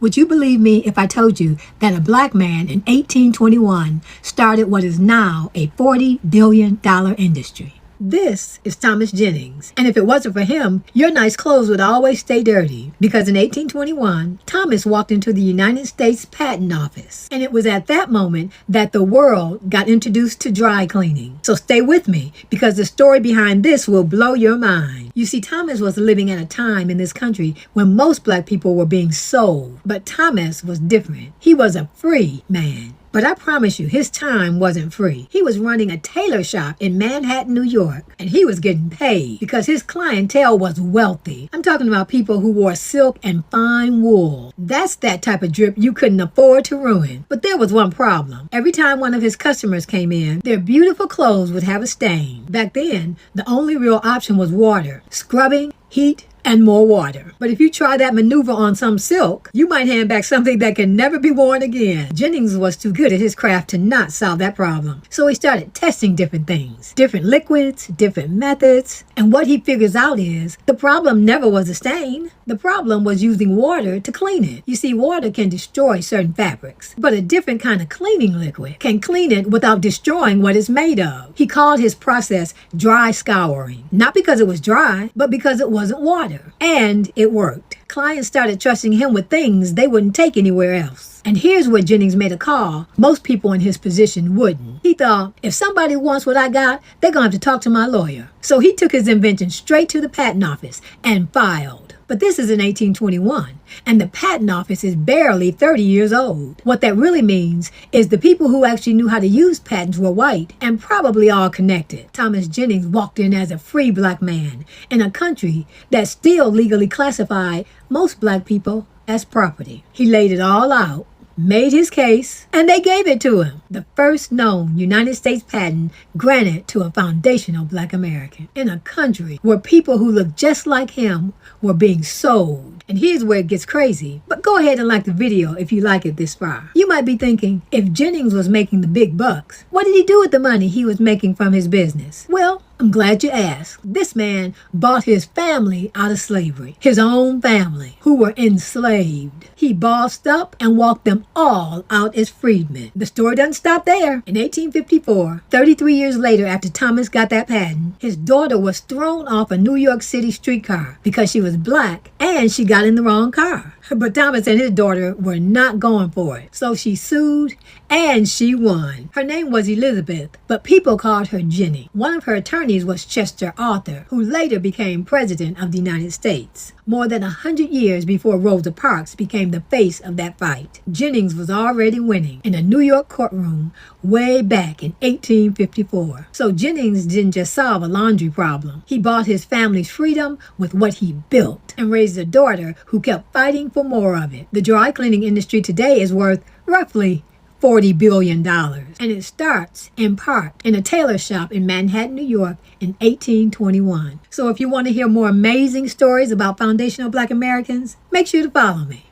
Would you believe me if I told you that a black man in 1821 started what is now a $40 billion industry? This is Thomas Jennings, and if it wasn't for him, your nice clothes would always stay dirty, because in 1821, Thomas walked into the United States Patent Office, and it was at that moment that the world got introduced to dry cleaning. So stay with me, because the story behind this will blow your mind. You see, Thomas was living at a time in this country when most black people were being sold, but Thomas was different. He was a free man. But I promise you, his time wasn't free. He was running a tailor shop in Manhattan, New York, and he was getting paid because his clientele was wealthy. I'm talking about people who wore silk and fine wool. That's that type of drip you couldn't afford to ruin. But there was one problem. Every time one of his customers came in, their beautiful clothes would have a stain. Back then, the only real option was water, scrubbing, heat, and more water. But if you try that maneuver on some silk, you might hand back something that can never be worn again. Jennings was too good at his craft to not solve that problem. So he started testing different things, different liquids, different methods. And what he figures out is the problem never was a stain. The problem was using water to clean it. You see, water can destroy certain fabrics, but a different kind of cleaning liquid can clean it without destroying what it's made of. He called his process dry scouring, not because it was dry, but because it wasn't water. And it worked. Clients started trusting him with things they wouldn't take anywhere else. And here's where Jennings made a call most people in his position wouldn't. He thought, if somebody wants what I got, they're going to have to talk to my lawyer. So he took his invention straight to the patent office and filed. But this is in 1821, and the patent office is barely 30 years old. What that really means is the people who actually knew how to use patents were white and probably all connected. Thomas Jennings walked in as a free black man in a country that still legally classified most black people as property. He laid it all out, made his case, and they gave it to him. The first known United States patent granted to a foundational black American in a country where people who looked just like him were being sold. And here's where it gets crazy. But go ahead and like the video if you like it this far. You might be thinking, if Jennings was making the big bucks, what did he do with the money he was making from his business? Well, I'm glad you asked. This man bought his family out of slavery, his own family, who were enslaved. He bossed up and walked them all out as freedmen. The story doesn't stop there. In 1854, 33 years later after Thomas got that patent, his daughter was thrown off a New York City streetcar because she was black and she got in the wrong car. But Thomas and his daughter were not going for it. So she sued and she won. Her name was Elizabeth, but people called her Jenny. One of her attorneys was Chester Arthur, who later became president of the United States. More than 100 years before Rosa Parks became the face of that fight, Jennings was already winning in a New York courtroom way back in 1854. So Jennings didn't just solve a laundry problem. He bought his family's freedom with what he built and raised a daughter who kept fighting for more of it. The dry cleaning industry today is worth roughly $40 billion. And it starts, in part, in a tailor shop in Manhattan, New York in 1821. So if you want to hear more amazing stories about foundational black Americans, make sure to follow me.